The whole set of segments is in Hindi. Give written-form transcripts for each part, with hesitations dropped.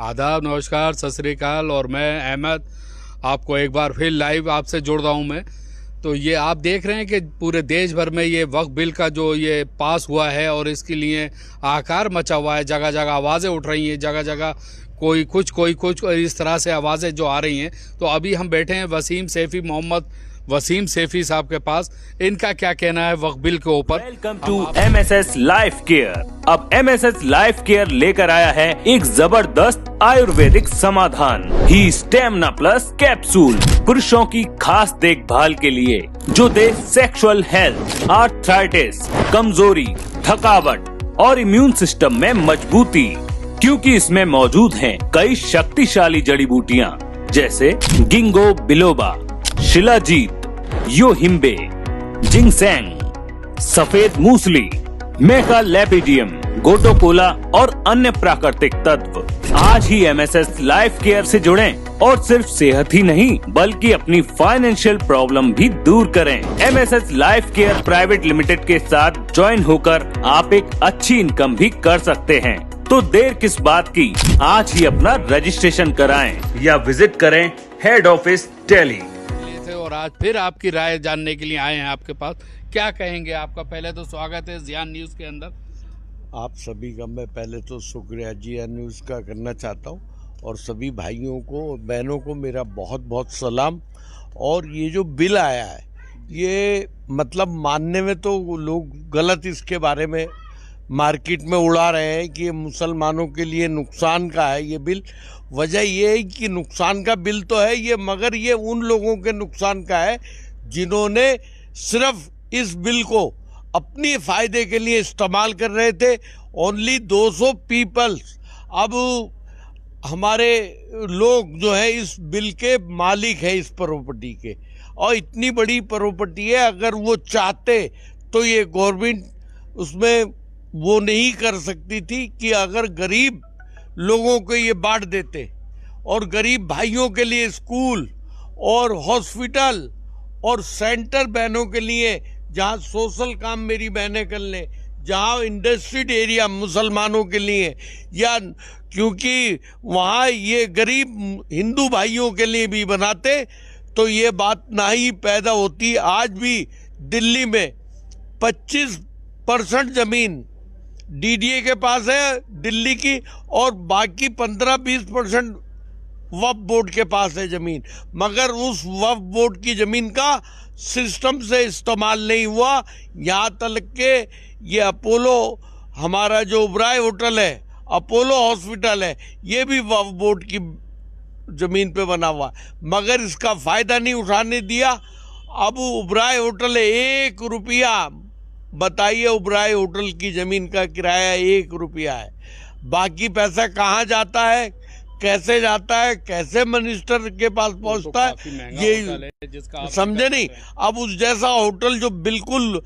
आदाब, नमस्कार, सत श्री अकाल। और मैं अहमद आपको एक बार फिर लाइव आपसे जुड़ रहा हूँ मैं। तो ये आप देख रहे हैं कि पूरे देश भर में ये वक्फ बिल का जो ये पास हुआ है और इसके लिए आकार मचा हुआ है। जगह जगह आवाज़ें उठ रही हैं, जगह जगह कोई कुछ इस तरह से आवाज़ें जो आ रही हैं। तो अभी हम बैठे हैं मोहम्मद वसीम सैफी साहब के पास। इनका क्या कहना है वक्फ बिल के ऊपर। Welcome to MSS life care. अब MSS लाइफ केयर लेकर आया है एक जबरदस्त आयुर्वेदिक समाधान, ही स्टेमिना प्लस कैप्सूल, पुरुषों की खास देखभाल के लिए जो दे सेक्सुअल हेल्थ, आर्थराइटिस, कमजोरी, थकावट और इम्यून सिस्टम में मजबूती। क्योंकि इसमें मौजूद हैं कई शक्तिशाली जड़ी बूटियाँ जैसे गिंगो बिलोबा, शिलाजीत, योहिम्बे, जिंगसैंग, सफेद मूसली, मेका लेपिडियम, गोटोकोला और अन्य प्राकृतिक तत्व। आज ही MSS लाइफ केयर से जुड़ें और सिर्फ सेहत ही नहीं बल्कि अपनी फाइनेंशियल प्रॉब्लम भी दूर करें। MSS life care private limited के साथ ज्वाइन होकर आप एक अच्छी इनकम भी कर सकते हैं। तो देर किस बात की, आज ही अपना रजिस्ट्रेशन कराएं या विजिट करें हेड ऑफिस दिल्ली। और आज फिर आपकी राय जानने के लिए आए हैं आपके पास। क्या कहेंगे? आपका पहले तो स्वागत है जियान न्यूज़ के अंदर। आप सभी का मैं पहले तो शुक्रिया जियान न्यूज़ का करना चाहता हूं और सभी भाइयों को बहनों को मेरा बहुत बहुत सलाम। और ये जो बिल आया है ये मतलब मानने में तो लोग गलत इसके बारे में मार्केट में उड़ा रहे हैं कि ये मुसलमानों के लिए नुकसान का है ये बिल। वजह ये है कि नुकसान का बिल तो है ये, मगर ये उन लोगों के नुकसान का है जिन्होंने सिर्फ इस बिल को अपनी फ़ायदे के लिए इस्तेमाल कर रहे थे। ओनली 200 पीपल्स अब हमारे लोग जो है इस बिल के मालिक है इस प्रॉपर्टी के। और इतनी बड़ी प्रॉपर्टी है, अगर वो चाहते तो ये गवर्नमेंट उसमें वो नहीं कर सकती थी कि अगर गरीब लोगों को ये बांट देते और गरीब भाइयों के लिए स्कूल और हॉस्पिटल और सेंटर बहनों के लिए जहाँ सोशल काम मेरी बहनें कर लें, जहाँ इंडस्ट्रियल एरिया मुसलमानों के लिए, या क्योंकि वहाँ ये गरीब हिंदू भाइयों के लिए भी बनाते तो ये बात ना ही पैदा होती। आज भी दिल्ली में 25% ज़मीन DDA के पास है दिल्ली की और बाकी 15-20% वक्फ बोर्ड के पास है ज़मीन, मगर उस वक्फ बोर्ड की ज़मीन का सिस्टम से इस्तेमाल नहीं हुआ। यहाँ तक के ये अपोलो हमारा जो ओबराय होटल है, अपोलो हॉस्पिटल है, ये भी वक्फ बोर्ड की ज़मीन पे बना हुआ है, मगर इसका फ़ायदा नहीं उठाने दिया। अब ओबराय होटल है, 1 रुपया बताइए, ओबराय होटल की ज़मीन का किराया 1 रुपया है। बाकी पैसा कहाँ जाता है, कैसे जाता है, कैसे मिनिस्टर के पास पहुँचता है, ये समझे नहीं। अब उस जैसा होटल जो बिल्कुल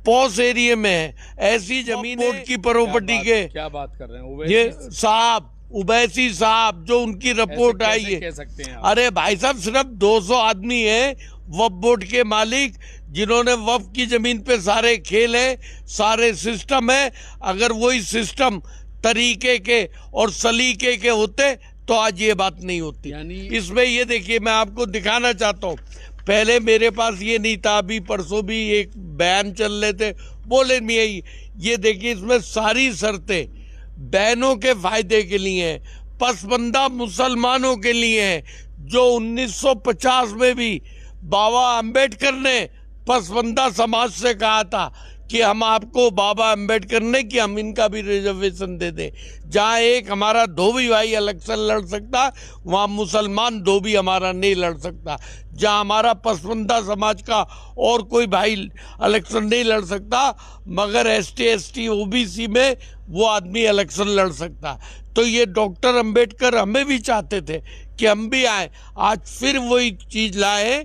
पॉश एरिया में है, ऐसी जमीन बोर्ड की प्रॉपर्टी के क्या बात कर रहे हैं ये साहब, उवैसी साहब, जो उनकी रिपोर्ट आई है। अरे भाई साहब, सिर्फ 200 आदमी है वक्फ बोर्ड के मालिक जिन्होंने वक्फ की जमीन पे सारे खेल है, सारे सिस्टम है। अगर वही सिस्टम तरीके के और सलीके के होते तो आज ये बात नहीं होती। इसमें ये देखिए, मैं आपको दिखाना चाहता हूँ, पहले मेरे पास ये नहीं था, अभी परसों भी एक बयान चल रहे थे, बोले नहीं। ये देखिए, इसमें सारी शर्तें बहनों के फायदे के लिए हैं, पसमानदा मुसलमानों के लिए हैं। जो 1950 में भी बाबा अम्बेडकर ने पसमानदा समाज से कहा था कि हम आपको, बाबा अम्बेडकर ने, कि हम इनका भी रिजर्वेशन दे दें। जहाँ एक हमारा धोबी भाई इलेक्शन लड़ सकता, वहाँ मुसलमान धोबी हमारा नहीं लड़ सकता। जहाँ हमारा पसमानदा समाज का और कोई भाई इलेक्शन नहीं लड़ सकता, मगर ST ST OBC में वो आदमी इलेक्शन लड़ सकता। तो ये डॉक्टर अम्बेडकर हमें भी चाहते थे कि हम भी आए, आज फिर वही चीज़ लाए।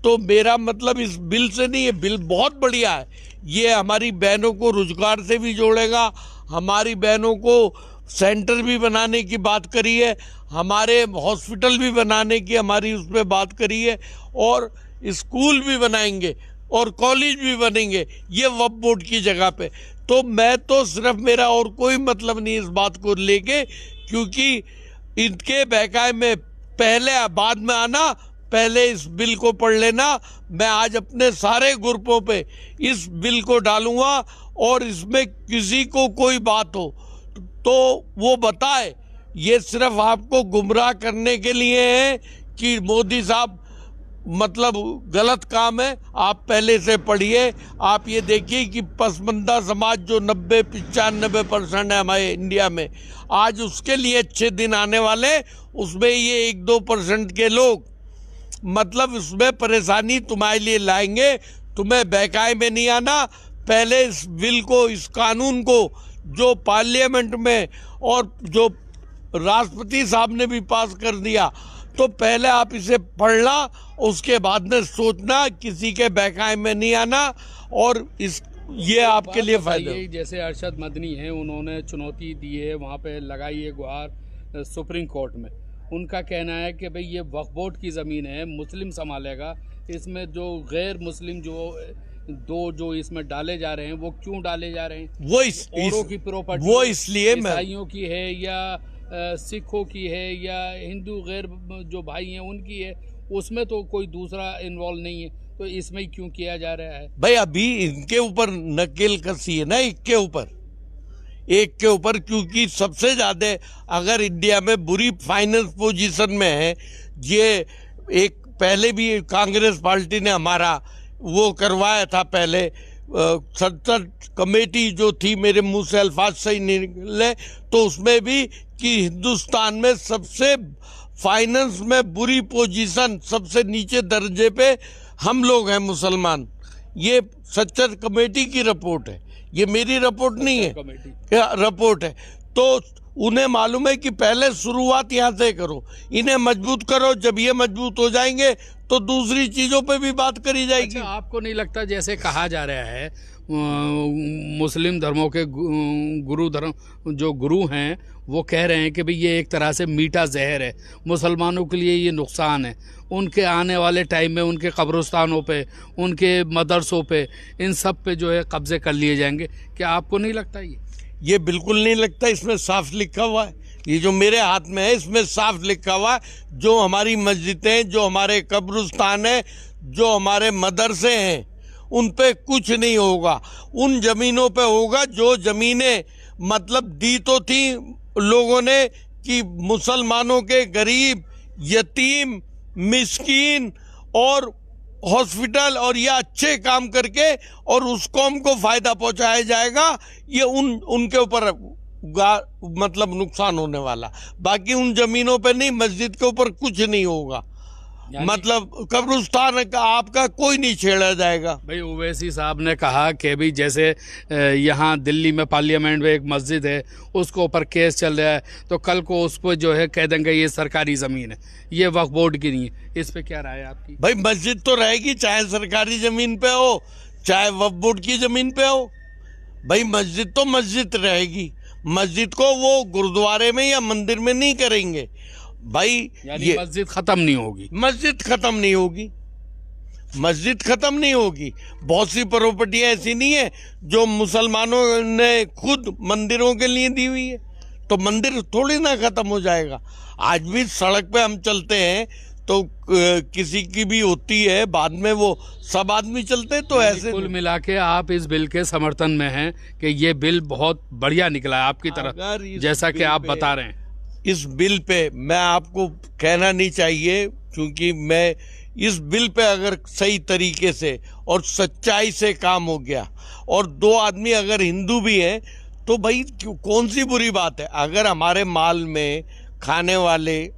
तो मेरा मतलब इस बिल से नहीं, ये बिल बहुत बढ़िया है। ये हमारी बहनों को रोजगार से भी जोड़ेगा, हमारी बहनों को सेंटर भी बनाने की बात करी है, हमारे हॉस्पिटल भी बनाने की हमारी उसमें बात करी है, और स्कूल भी बनाएंगे और कॉलेज भी बनेंगे ये वक्फ बोर्ड की जगह पे। तो मैं तो सिर्फ, मेरा और कोई मतलब नहीं इस बात को लेके, क्योंकि इनके बहकावे में पहले बाद में आना, पहले इस बिल को पढ़ लेना। मैं आज अपने सारे ग्रुपों पे इस बिल को डालूंगा और इसमें किसी को कोई बात हो तो वो बताए। ये सिर्फ आपको गुमराह करने के लिए है कि मोदी साहब मतलब गलत काम है। आप पहले से पढ़िए। आप ये देखिए कि पसमानदा समाज जो 90-95% है हमारे इंडिया में, आज उसके लिए अच्छे दिन आने वाले। उसमें ये 1-2% के लोग मतलब उसमें परेशानी तुम्हारे लिए लाएंगे। तुम्हें बहकावे में नहीं आना। पहले इस बिल को, इस कानून को जो पार्लियामेंट में और जो राष्ट्रपति साहब ने भी पास कर दिया, तो पहले आप इसे पढ़ना, उसके बाद में सोचना, किसी के बहकावे में नहीं आना। और इस ये आपके लिए फायदा। जैसे अरशद मदनी हैं, उन्होंने चुनौती दी है, वहाँ पे लगाई है गुहार सुप्रीम कोर्ट में। उनका कहना है कि भाई ये वक्फ बोर्ड की ज़मीन है, मुस्लिम संभालेगा, इसमें जो गैर मुस्लिम जो इसमें डाले जा रहे हैं वो क्यों डाले जा रहे हैं? वो औरों की प्रॉपर्टी, वो इसलिए ईसाइयों की है या सिखों की है या हिंदू गैर जो भाई हैं उनकी है, उसमें तो कोई दूसरा इन्वॉल्व नहीं है, तो इसमें ही क्यों किया जा रहा है? भाई अभी इनके ऊपर नकेल कसी है ना, एक के ऊपर, क्योंकि सबसे ज्यादा अगर इंडिया में बुरी फाइनेंस पोजीशन में है। ये एक पहले भी कांग्रेस पार्टी ने हमारा वो करवाया था, पहले संसद कमेटी जो थी, मेरे मुंह से अल्फाज सही निकले तो उसमें भी कि हिंदुस्तान में सबसे फाइनेंस में बुरी पोजीशन, सबसे नीचे दर्जे पे हम लोग हैं मुसलमान। ये सच्चर कमेटी की रिपोर्ट है, ये मेरी रिपोर्ट नहीं है, क्या रिपोर्ट है। तो उन्हें मालूम है कि पहले शुरुआत यहाँ से करो, इन्हें मजबूत करो। जब ये मजबूत हो जाएंगे तो दूसरी चीजों पे भी बात करी जाएगी। अच्छा, आपको नहीं लगता जैसे कहा जा रहा है मुस्लिम धर्मों के गुरु हैं वो कह रहे हैं कि भाई ये एक तरह से मीठा जहर है, मुसलमानों के लिए ये नुकसान है, उनके आने वाले टाइम में उनके कब्रिस्तानों पे, उनके मदरसों पे, इन सब पे जो है कब्जे कर लिए जाएंगे? क्या आपको नहीं लगता? ये बिल्कुल नहीं लगता। इसमें साफ लिखा हुआ है, ये जो मेरे हाथ में है इसमें साफ लिखा हुआ है, जो हमारी मस्जिदें, जो हमारे कब्रिस्तान है, जो हमारे मदरसे हैं, उन पे कुछ नहीं होगा। उन जमीनों पे होगा जो जमीनें मतलब दी तो थी लोगों ने कि मुसलमानों के गरीब, यतीम, मिस्कीन और हॉस्पिटल और ये अच्छे काम करके और उस कौम को फायदा पहुंचाया जाएगा। ये उनके ऊपर मतलब नुकसान होने वाला, बाकी उन जमीनों पे नहीं, मस्जिद के ऊपर कुछ नहीं होगा। मतलब कब्रिस्तान का आपका कोई नहीं छेड़ा जाएगा। भाई ओवैसी साहब ने कहा कि भी जैसे यहाँ दिल्ली में पार्लियामेंट में एक मस्जिद है, उसके ऊपर केस चल रहा है, तो कल को उस पर जो है कह देंगे ये सरकारी ज़मीन है, ये वक्फ बोर्ड की नहीं है। इस पे क्या राय है आपकी? भाई मस्जिद तो रहेगी, चाहे सरकारी ज़मीन पे हो चाहे वक्फ बोर्ड की ज़मीन पे हो। भाई मस्जिद तो मस्जिद रहेगी। मस्जिद को वो गुरुद्वारे में या मंदिर में नहीं करेंगे भाई। ये मस्जिद खत्म नहीं होगी, मस्जिद खत्म नहीं होगी, मस्जिद खत्म नहीं होगी। बहुत सी प्रॉपर्टियां ऐसी नहीं है जो मुसलमानों ने खुद मंदिरों के लिए दी हुई है, तो मंदिर थोड़ी ना खत्म हो जाएगा। आज भी सड़क पे हम चलते हैं तो किसी की भी होती है, बाद में वो सब आदमी चलते हैं। तो ऐसे कुल मिला के आप इस बिल के समर्थन में हैं कि ये बिल बहुत बढ़िया निकला है आपकी तरफ, जैसा कि आप बता रहे हैं। इस बिल पे मैं आपको कहना नहीं चाहिए, क्योंकि मैं इस बिल पे अगर सही तरीके से और सच्चाई से काम हो गया और 2 आदमी अगर हिंदू भी हैं तो भाई कौन सी बुरी बात है। अगर हमारे माल में खाने वाले,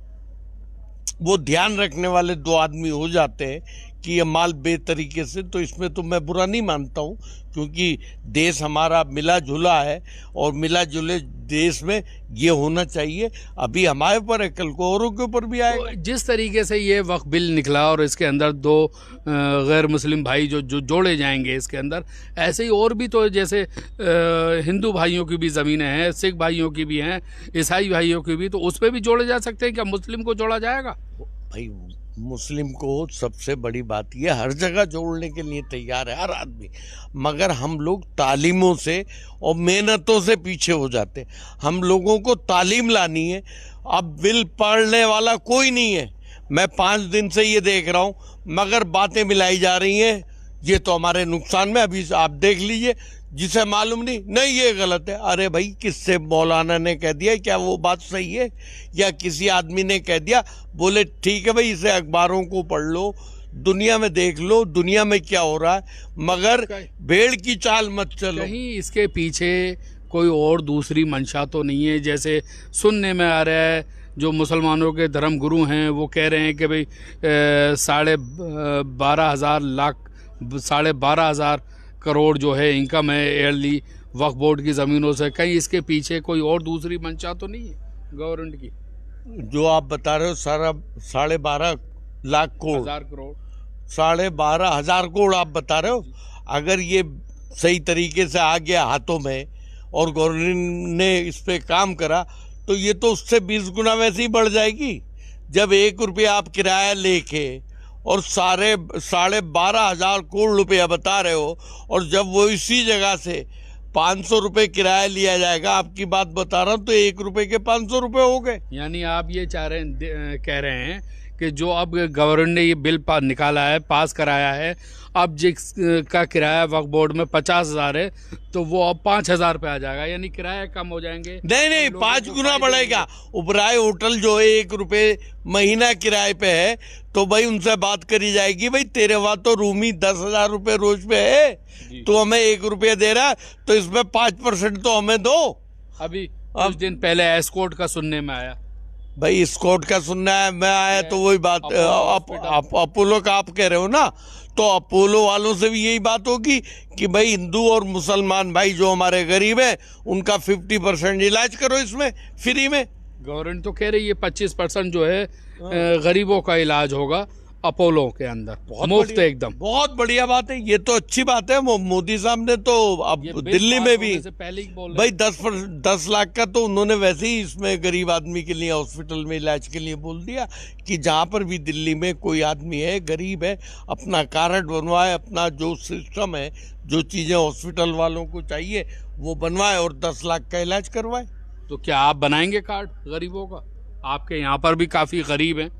वो ध्यान रखने वाले 2 आदमी हो जाते हैं कि ये माल बेतरीके से, तो इसमें तो मैं बुरा नहीं मानता हूँ, क्योंकि देश हमारा मिला जुला है और मिला जुले देश में ये होना चाहिए। अभी हमारे ऊपर है, कल को औरों के ऊपर भी आएगा। तो जिस तरीके से ये वक्फ बिल निकला और इसके अंदर 2 गैर मुस्लिम भाई जो जोड़े जाएंगे इसके अंदर, ऐसे ही और भी तो जैसे हिंदू भाइयों की भी ज़मीनें हैं, सिख भाइयों की भी हैं, ईसाई भाइयों की भी, तो उस पर भी जोड़े जा सकते हैं क्या? मुस्लिम को जोड़ा जाएगा? भाई मुस्लिम को सबसे बड़ी बात ये हर जगह जोड़ने के लिए तैयार है हर आदमी, मगर हम लोग तालीमों से और मेहनतों से पीछे हो जाते हैं। हम लोगों को तालीम लानी है। अब बिल पढ़ने वाला कोई नहीं है। मैं 5 दिन से ये देख रहा हूँ, मगर बातें मिलाई जा रही हैं ये तो हमारे नुकसान में। अभी आप देख लीजिए, जिसे मालूम नहीं ये गलत है। अरे भाई, किससे मौलाना ने कह दिया? क्या वो बात सही है? या किसी आदमी ने कह दिया? बोले ठीक है भाई, इसे अखबारों को पढ़ लो, दुनिया में देख लो, दुनिया में क्या हो रहा है, मगर भेड़ की चाल मत चलो। कहीं इसके पीछे कोई और दूसरी मंशा तो नहीं है? जैसे सुनने में आ रहा है, जो मुसलमानों के धर्म गुरु हैं वो कह रहे हैं कि भाई 12,500 करोड़ जो है इनकम है ईयरली वक्फ बोर्ड की ज़मीनों से। कहीं इसके पीछे कोई और दूसरी मंशा तो नहीं है गवर्नमेंट की? जो आप बता रहे हो सारा 12.5 लाख करोड़, 12,500 करोड़ आप बता रहे हो। अगर ये सही तरीके से आ गया हाथों में और गवर्नमेंट ने इस पे काम करा, तो ये तो उससे 20 गुना वैसे ही बढ़ जाएगी। जब 1 रुपया आप किराया लेके और 12,500 करोड़ रुपया बता रहे हो, और जब वो इसी जगह से 500 रुपये किराया लिया जाएगा, आपकी बात बता रहा हूँ, तो 1 रुपये के 500 रुपये हो गए। यानी आप ये कह रहे हैं कि जो अब गवर्नमेंट ने ये बिल निकाला है, पास कराया है, अब जिसका किराया वक्फ बोर्ड में 50,000 है, तो वो अब 5,000 पे आ जाएगा, यानी किराया कम हो जाएंगे। नहीं 5 गुना बढ़ेगा। उबराय होटल जो है 1 रुपये महीना किराए पे है, तो भाई उनसे बात करी जाएगी, भाई तेरे वहाँ तो रूम ही 10,000 रुपये रोज पे है, तो हमें 1 रुपया दे रहा है, तो इसमें 5% तो हमें दो। अभी कुछ दिन पहले एस्कॉर्ट का सुनने में आया। भाई स्कॉट का सुनना है मैं आया, तो वही बात अपोलो का आप कह रहे हो ना, तो अपोलो वालों से भी यही बात होगी कि भाई हिंदू और मुसलमान भाई जो हमारे गरीब हैं उनका 50% इलाज करो इसमें फ्री में। गवर्नमेंट तो कह रही है 25% जो है गरीबों का इलाज होगा अपोलो के अंदर, मुफ्त एकदम। बहुत बढ़िया बात है, ये तो अच्छी बात है। मोदी साहब ने तो अब दिल्ली में भी पहले ही बोल भाई 10 लाख का तो उन्होंने वैसे ही इसमें गरीब आदमी के लिए हॉस्पिटल में इलाज के लिए बोल दिया कि जहाँ पर भी दिल्ली में कोई आदमी है, गरीब है, अपना कार्ड बनवाए, अपना जो सिस्टम है, जो चीजें हॉस्पिटल वालों को चाहिए वो बनवाए और 10 लाख का इलाज करवाए। तो क्या आप बनाएंगे कार्ड गरीबों का? आपके यहाँ पर भी काफी गरीब हैं,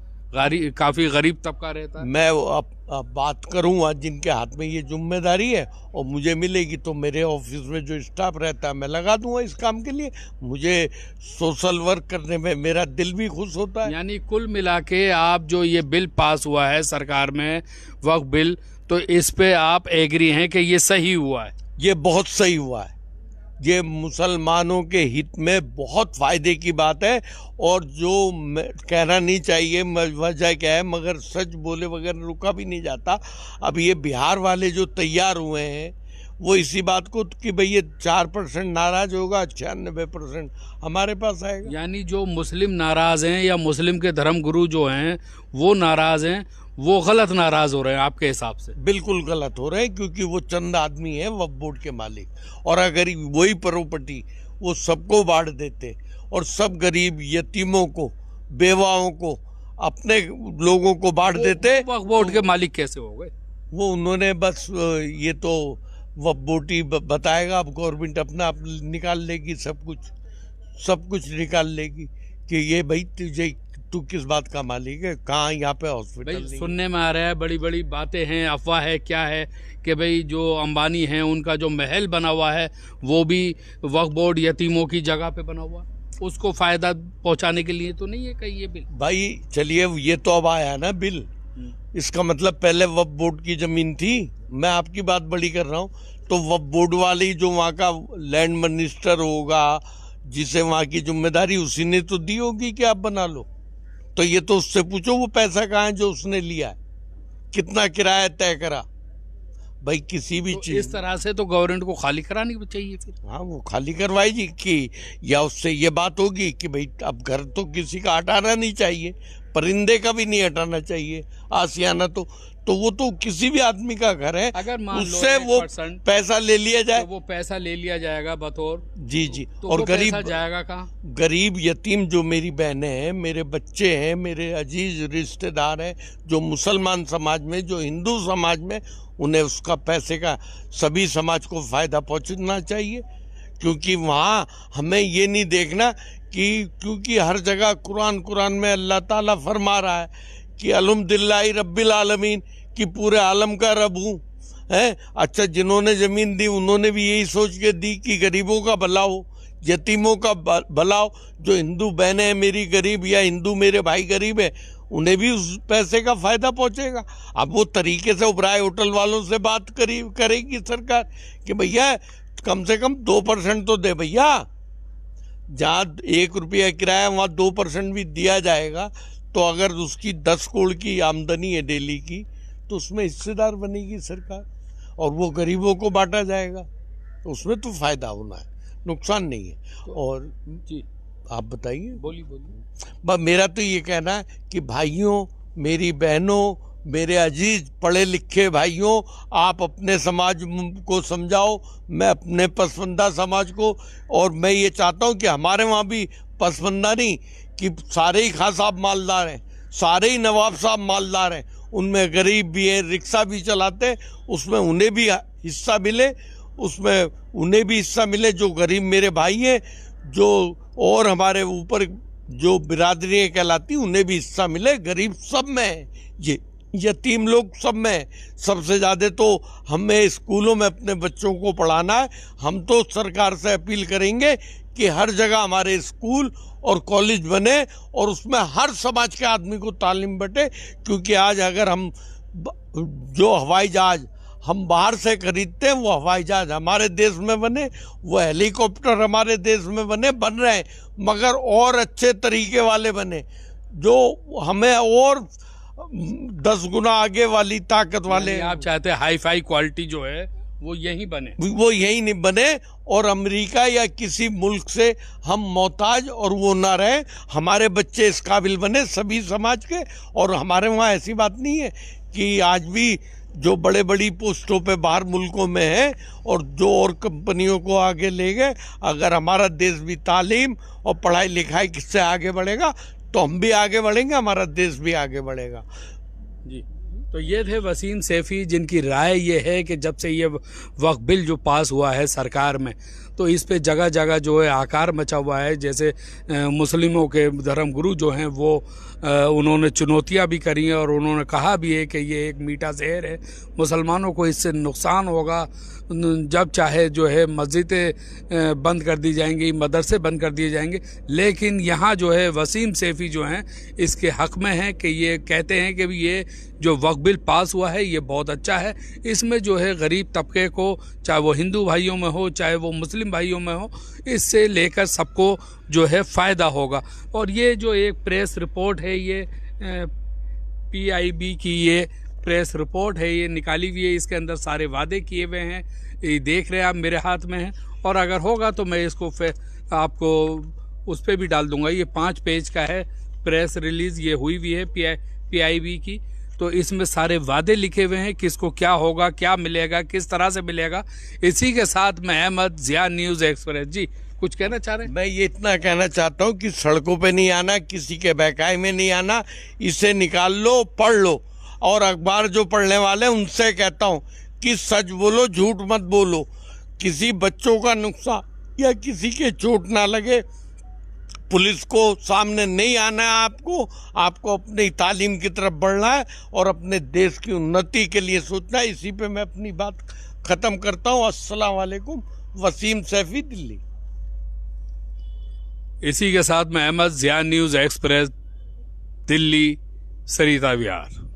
काफी गरीब तबका रहता है। मैं अब बात करूंगा जिनके हाथ में ये जिम्मेदारी है, और मुझे मिलेगी तो मेरे ऑफिस में जो स्टाफ रहता है मैं लगा दूंगा इस काम के लिए। मुझे सोशल वर्क करने में मेरा दिल भी खुश होता है। यानी कुल मिला के आप जो ये बिल पास हुआ है सरकार में, वक्फ बिल, तो इस पे आप एग्री हैं कि ये सही हुआ है? ये बहुत सही हुआ है, ये मुसलमानों के हित में बहुत फायदे की बात है। और जो कहना नहीं चाहिए वजह क्या है, मगर सच बोले बगैर रुका भी नहीं जाता। अब ये बिहार वाले जो तैयार हुए हैं वो इसी बात को कि भाई ये 4% नाराज होगा, 96% हमारे पास आएगा। यानी जो मुस्लिम नाराज हैं या मुस्लिम के धर्म गुरु जो हैं वो नाराज हैं, वो गलत नाराज हो रहे हैं आपके हिसाब से? बिल्कुल गलत हो रहे हैं, क्योंकि वो चंद आदमी है वक्फ बोर्ड के मालिक, और अगर वही प्रॉपर्टी वो सबको बांट देते और सब गरीब यतीमों को, बेवाओं को, अपने लोगों को बांट देते। वक्फ बोर्ड के मालिक कैसे हो गए? वो उन्होंने बस ये तो वक्फ बोर्ड ही बताएगा। अब गवर्नमेंट अपना निकाल लेगी, सब कुछ निकाल लेगी कि ये भाई तू किस बात का मालिक है, कहाँ यहाँ पे हॉस्पिटल नहीं। सुनने में आ रहा है, बड़ी बड़ी बातें हैं, अफवाह है, क्या है कि भाई जो अंबानी हैं उनका जो महल बना हुआ है वो भी वक्फ बोर्ड यतीमों की जगह पे बना हुआ, उसको फायदा पहुंचाने के लिए तो नहीं है कहीं ये बिल? भाई चलिए, ये तो अब आया ना बिल, इसका मतलब पहले वक्फ बोर्ड की जमीन थी। मैं आपकी बात बड़ी कर रहा हूँ, तो वक्फ बोर्ड वाली जो वहाँ का लैंड मिनिस्टर होगा, जिसे वहाँ की जिम्मेदारी उसी ने तो दी होगी कि आप बना लो। तो ये तो उससे पूछो वो पैसा कहाँ है जो उसने लिया है, कितना किराया तय करा। भाई किसी भी चीज इस तरह से तो गवर्नमेंट को खाली करानी चाहिए फिर। हाँ, वो खाली करवाएगी कि, या उससे ये बात होगी कि भाई अब घर तो किसी का हटाना नहीं चाहिए, परिंदे का भी नहीं हटाना चाहिए आसियाना, तो वो तो किसी भी आदमी का घर है, अगर उससे वो पैसा ले लिया जाए, तो वो पैसा ले लिया जाएगा बतौर। जी तो और गरीब जाएगा कहाँ? गरीब यतीम जो मेरी बहनें हैं, मेरे बच्चे हैं, मेरे अजीज रिश्तेदार हैं, जो मुसलमान समाज में, जो हिंदू समाज में, उन्हें उसका पैसे का सभी समाज को फायदा पहुंचना चाहिए। क्योंकि वहाँ हमें ये नहीं देखना कि क्योंकि हर जगह कुरान में अल्लाह ताला फरमा रहा है कि अल्हम्दुलिल्लाह रब्बिल आलमीन, कि पूरे आलम का रब हूँ है। अच्छा, जिन्होंने ज़मीन दी उन्होंने भी यही सोच के दी कि गरीबों का भला हो, यतीमों का भला हो। जो हिंदू बहनें हैं मेरी गरीब, या हिंदू मेरे भाई गरीब है, उन्हें भी उस पैसे का फायदा पहुंचेगा। अब वो तरीके से उबराए होटल वालों से बात करेगी सरकार कि भैया कम से कम 2% तो दे भैया। जहाँ 1 रुपया किराया वहाँ 2% भी दिया जाएगा, तो अगर उसकी 10 करोड़ की आमदनी है डेली की, तो उसमें हिस्सेदार बनेगी सरकार और वो गरीबों को बांटा जाएगा। तो उसमें तो फायदा होना है, नुकसान नहीं है। और जी आप बताइए। बोलिए। बस मेरा तो ये कहना है कि भाइयों, मेरी बहनों, मेरे अजीज पढ़े लिखे भाइयों, आप अपने समाज को समझाओ, मैं अपने पसमंदा समाज को। और मैं ये चाहता हूँ कि हमारे वहाँ भी पसमंदा नहीं कि सारे ही खां साहब मालदार हैं, सारे ही नवाब साहब मालदार हैं, उनमें गरीब भी हैं, रिक्शा भी चलाते, उसमें उन्हें भी हिस्सा मिले, उसमें उन्हें भी हिस्सा मिले जो गरीब मेरे भाई हैं, जो और हमारे ऊपर जो बिरादरियाँ कहलाती उन्हें भी हिस्सा मिले। गरीब सब में है, ये यतीम लोग सब में है। सबसे ज़्यादा तो हमें स्कूलों में अपने बच्चों को पढ़ाना है। हम तो सरकार से अपील करेंगे कि हर जगह हमारे स्कूल और कॉलेज बने और उसमें हर समाज के आदमी को तालीम बटे। क्योंकि आज अगर हम जो हवाई जहाज हम बाहर से खरीदते हैं, वो हवाई जहाज हमारे देश में बने, वो हेलीकॉप्टर हमारे देश में बन रहे हैं, मगर और अच्छे तरीके वाले बने, जो हमें और 10 गुना आगे वाली ताकत वाले। आप चाहते हैं हाई फाई क्वालिटी जो है वो यहीं बने, वो यहीं नहीं बने और अमेरिका या किसी मुल्क से हम मोहताज और वो ना रहे। हमारे बच्चे इस काबिल बने सभी समाज के। और हमारे वहाँ ऐसी बात नहीं है कि आज भी जो बड़े बड़ी पोस्टों पे बाहर मुल्कों में है और जो और कंपनियों को आगे ले गए, अगर हमारा देश भी तालीम और पढ़ाई लिखाई किससे आगे बढ़ेगा तो हम भी आगे बढ़ेंगे, हमारा देश भी आगे बढ़ेगा। जी, तो ये थे वसीम सैफी, जिनकी राय ये है कि जब से ये वक्फ बिल जो पास हुआ है सरकार में, तो इस पे जगह जगह जो है आकार मचा हुआ है। जैसे मुस्लिमों के धर्मगुरु जो हैं वो उन्होंने चुनौतियां भी करी हैं और उन्होंने कहा भी है कि ये एक मीठा जहर है, मुसलमानों को इससे नुकसान होगा। जब चाहे जो है मस्जिदें बंद कर दी जाएंगी, मदरसे बंद कर दिए जाएंगे। लेकिन यहाँ जो है वसीम सैफी जो हैं इसके हक़ में हैं कि ये कहते हैं कि ये जो वक्फ बिल पास हुआ है ये बहुत अच्छा है। इसमें जो है गरीब तबके को, चाहे वो हिंदू भाइयों में हो चाहे वो मुस्लिम भाइयों में हो, इससे लेकर सबको जो है फ़ायदा होगा। और ये जो एक प्रेस रिपोर्ट है, ये PIB की ये प्रेस रिपोर्ट है, ये निकाली हुई है। इसके अंदर सारे वादे किए हुए हैं, ये देख रहे हैं आप, मेरे हाथ में है। और अगर होगा तो मैं इसको फिर आपको उस पर भी डाल दूंगा। ये 5 पेज का है प्रेस रिलीज़, ये हुई हुई है PIB की। तो इसमें सारे वादे लिखे हुए हैं, किसको क्या होगा, क्या मिलेगा, किस तरह से मिलेगा। इसी के साथ मैं अहमद, ज़िया न्यूज़ एक्सप्रेस। जी, कुछ कहना चाह रहे हैं? मैं ये इतना कहना चाहता हूँ कि सड़कों पे नहीं आना, किसी के बहकाए में नहीं आना, इसे निकाल लो, पढ़ लो। और अखबार जो पढ़ने वाले हैं उनसे कहता हूँ कि सच बोलो, झूठ मत बोलो। किसी बच्चों का नुकसान या किसी के चोट ना लगे, पुलिस को सामने नहीं आना है। आपको अपनी तालीम की तरफ बढ़ना है और अपने देश की उन्नति के लिए सोचना है। इसी पे मैं अपनी बात ख़त्म करता हूँ। अस्सलाम वालेकुम। वसीम सैफी, दिल्ली। इसी के साथ मैं अहमद, ज़िया न्यूज़ एक्सप्रेस, दिल्ली, सरिता विहार।